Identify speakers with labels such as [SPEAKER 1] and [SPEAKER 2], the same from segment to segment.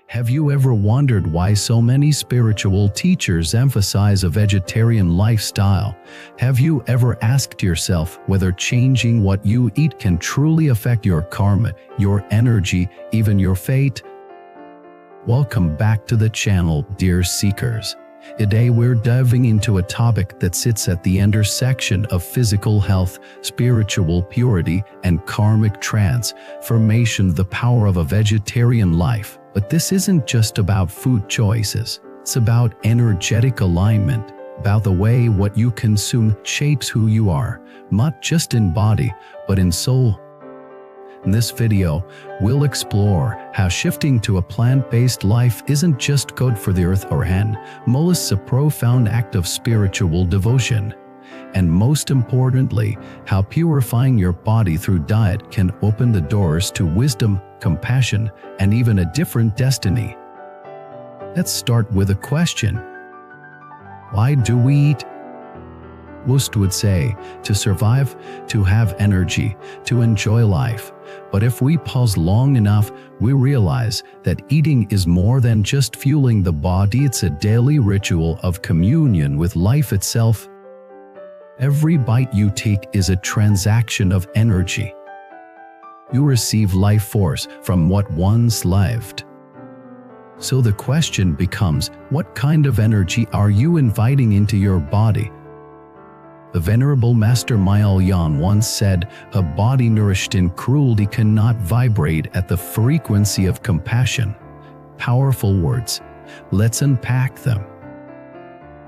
[SPEAKER 1] Have you ever wondered why so many spiritual teachers emphasize a vegetarian lifestyle? Have you ever asked yourself whether changing what you eat can truly affect your karma, your energy, even your fate? Welcome back to the channel, dear seekers. Today we're diving into a topic that sits at the intersection of physical health, spiritual purity, and karmic transformation, the power of a vegetarian life. But this isn't just about food choices. It's about energetic alignment, about the way what you consume shapes who you are, not just in body, but in soul. In this video, we'll explore how shifting to a plant-based life isn't just good for the earth or hand, it's a profound act of spiritual devotion. And most importantly, how purifying your body through diet can open the doors to wisdom, compassion, and even a different destiny. Let's start with a question. Why do we eat? Most would say, to survive, to have energy, to enjoy life. But if we pause long enough, we realize that eating is more than just fueling the body. It's a daily ritual of communion with life itself. Every bite you take is a transaction of energy. You receive life force from what once lived. So the question becomes, what kind of energy are you inviting into your body? The Venerable Master Miao Yan once said, "A body nourished in cruelty cannot vibrate at the frequency of compassion." Powerful words. Let's unpack them.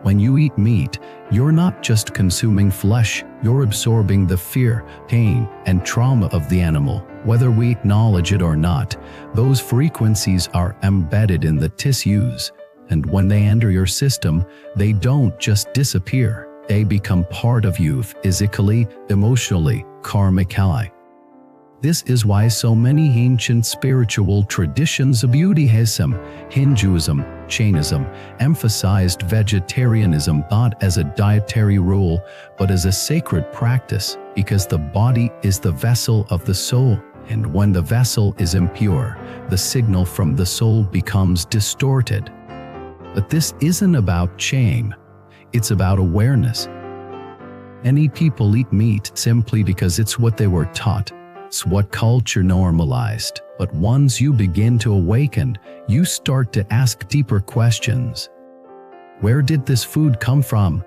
[SPEAKER 1] When you eat meat, you're not just consuming flesh, you're absorbing the fear, pain, and trauma of the animal. Whether we acknowledge it or not, those frequencies are embedded in the tissues, and when they enter your system, they don't just disappear. They become part of you physically, emotionally, karmically. This is why so many ancient spiritual traditions of Buddhism, Hinduism, Jainism emphasized vegetarianism not as a dietary rule, but as a sacred practice, because the body is the vessel of the soul, and when the vessel is impure, the signal from the soul becomes distorted. But this isn't about shame. It's about awareness. Many people eat meat simply because it's what they were taught. It's what culture normalized. But once you begin to awaken, you start to ask deeper questions. Where did this food come from?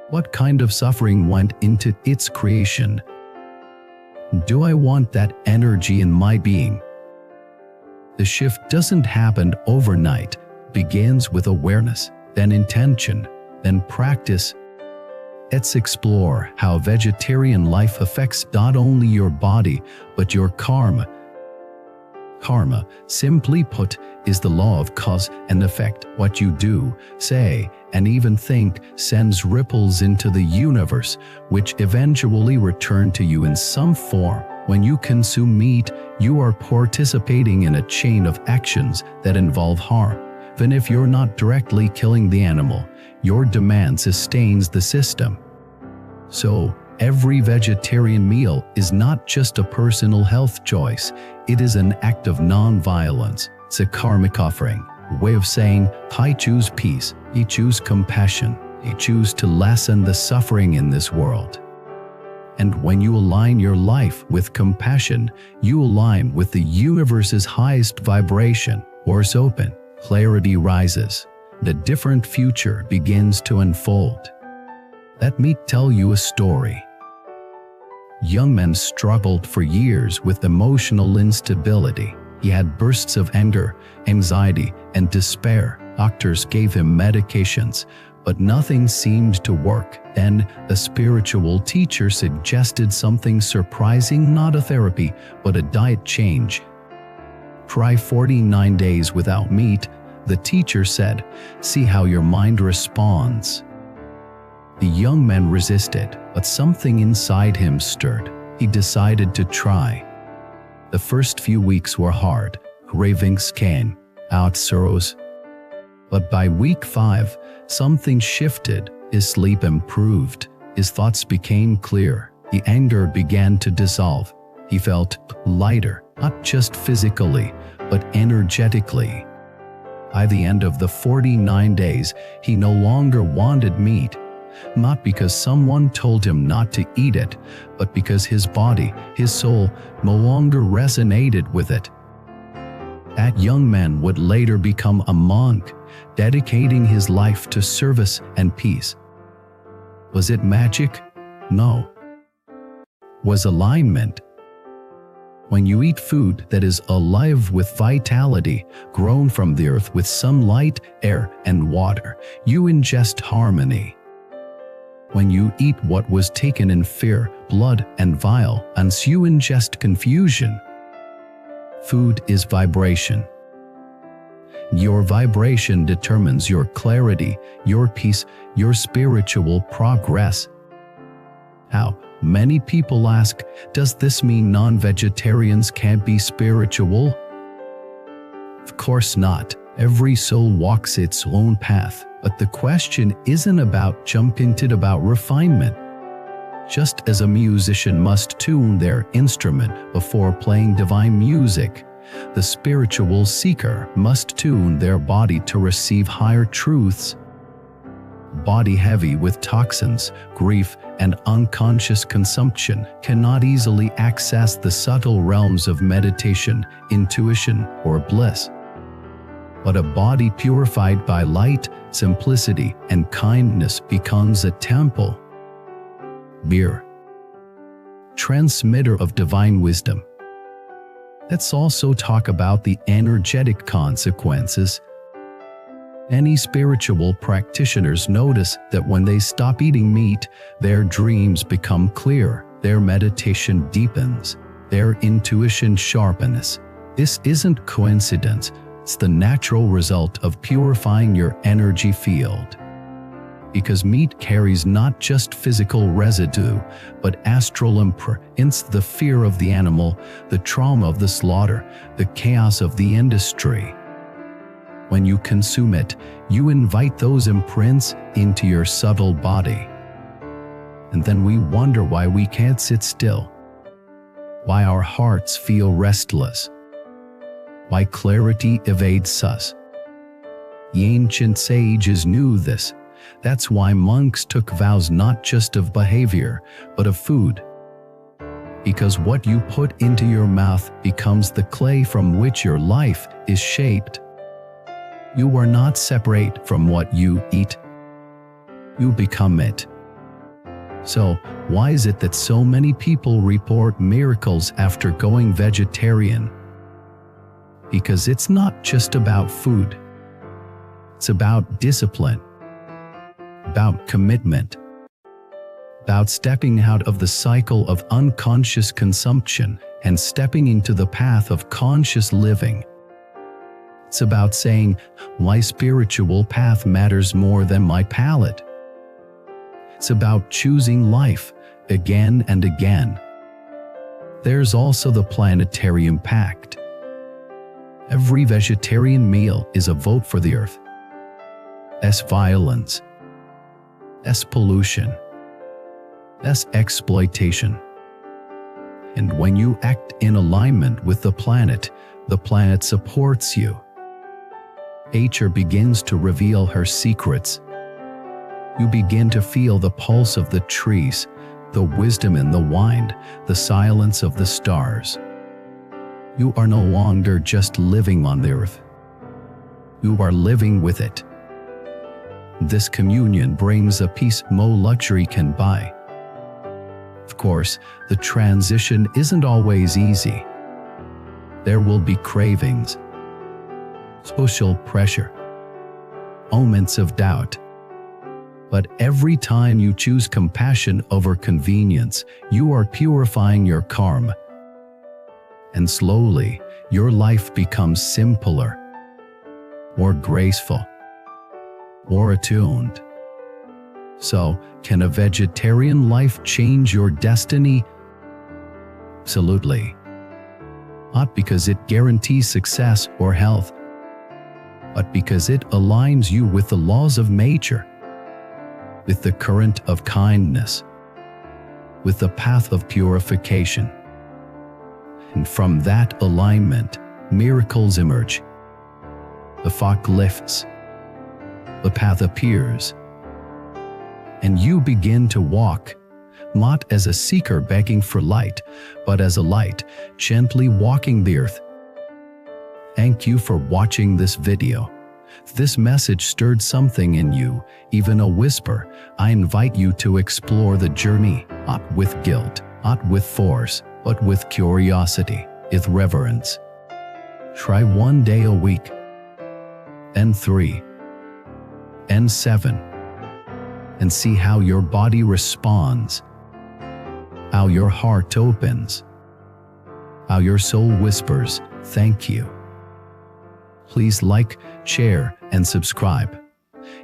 [SPEAKER 1] What kind of suffering went into its creation? Do I want that energy in my being? The shift doesn't happen overnight. It begins with awareness, then intention, then practice. Let's explore how vegetarian life affects not only your body, but your karma. Karma, simply put, is the law of cause and effect. What you do, say, and even think sends ripples into the universe, which eventually return to you in some form. When you consume meat, you are participating in a chain of actions that involve harm. Even if you're not directly killing the animal, your demand sustains the system. So, every vegetarian meal is not just a personal health choice, it is an act of non-violence. It's a karmic offering, a way of saying, I choose peace, I choose compassion, I choose to lessen the suffering in this world. And when you align your life with compassion, you align with the universe's highest vibration. Doors open, clarity rises. The different future begins to unfold. Let me tell you a story. Young man struggled for years with emotional instability. He had bursts of anger, anxiety, and despair. Doctors gave him medications, but nothing seemed to work. Then, a spiritual teacher suggested something surprising, not a therapy, but a diet change. Try 49 days without meat, the teacher said. See how your mind responds. The young man resisted, but something inside him stirred. He decided to try. The first few weeks were hard. Cravings came, out sorrows. But by week 5, something shifted. His sleep improved. His thoughts became clear. The anger began to dissolve. He felt lighter. not just physically, but energetically. By the end of the 49 days, he no longer wanted meat, not because someone told him not to eat it, but because his body, his soul, no longer resonated with it. That young man would later become a monk, dedicating his life to service and peace. Was it magic? No. Was alignment. When you eat food that is alive with vitality, grown from the earth with sunlight, air, and water, you ingest harmony. When you eat what was taken in fear, blood, and violence, you ingest confusion. Food is vibration. Your vibration determines your clarity, your peace, your spiritual progress. How many people ask, does this mean non-vegetarians can't be spiritual? Of course not. Every soul walks its own path, but the question isn't about jumping to about refinement. Just as a musician must tune their instrument before playing divine music, the spiritual seeker must tune their body to receive higher truths. Body heavy with toxins, grief, and unconscious consumption cannot easily access the subtle realms of meditation, intuition, or bliss. But a body purified by light, simplicity, and kindness becomes a temple. Beer. Transmitter of divine wisdom. Let's also talk about the energetic consequences. Many spiritual practitioners notice that when they stop eating meat, their dreams become clear, their meditation deepens, their intuition sharpens. This isn't coincidence, it's the natural result of purifying your energy field. Because meat carries not just physical residue, but astral imprints, the fear of the animal, the trauma of the slaughter, the chaos of the industry. When you consume it, you invite those imprints into your subtle body. And then we wonder why we can't sit still, why our hearts feel restless, why clarity evades us. The ancient sages knew this. That's why monks took vows not just of behavior, but of food. Because what you put into your mouth becomes the clay from which your life is shaped. You are not separate from what you eat. You become it. So, why is it that so many people report miracles after going vegetarian? Because it's not just about food. It's about discipline, about commitment, about stepping out of the cycle of unconscious consumption and stepping into the path of conscious living. It's about saying, my spiritual path matters more than my palate. It's about choosing life again and again. There's also the planetary impact. Every vegetarian meal is a vote for the earth. Less violence, less pollution, less exploitation. And when you act in alignment with the planet supports you. Nature begins to reveal her secrets. You begin to feel the pulse of the trees, the wisdom in the wind, the silence of the stars. You are no longer just living on the earth. You are living with it. This communion brings a peace no luxury can buy. Of course, the transition isn't always easy. There will be cravings, social pressure, moments of doubt. But every time you choose compassion over convenience, you are purifying your karma. And slowly, your life becomes simpler, more graceful, more attuned. So, can a vegetarian life change your destiny? Absolutely. Not because it guarantees success or health, but because it aligns you with the laws of nature, with the current of kindness, with the path of purification. And from that alignment, miracles emerge. The fog lifts, the path appears, and you begin to walk, not as a seeker begging for light, but as a light gently walking the earth. Thank you for watching this video. If this message stirred something in you, even a whisper, I invite you to explore the journey, not with guilt, not with force, but with curiosity, with reverence. Try 1 day a week, then 3, and 7, and see how your body responds, how your heart opens, how your soul whispers, "Thank you." Please like, share, and subscribe.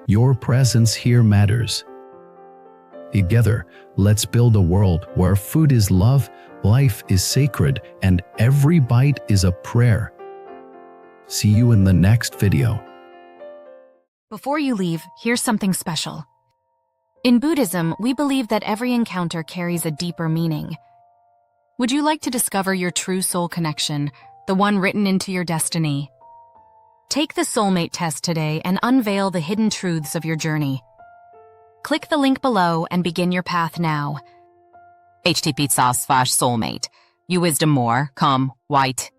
[SPEAKER 1] Your presence here matters. Together, let's build a world where food is love, life is sacred, and every bite is a prayer. See you in the next video.
[SPEAKER 2] Before you leave, here's something special. In Buddhism, we believe that every encounter carries a deeper meaning. Would you like to discover your true soul connection, the one written into your destiny? Take the Soulmate Test today and unveil the hidden truths of your journey. Click the link below and begin your path now.
[SPEAKER 3] http://soulmate. You wisdom more, come, white.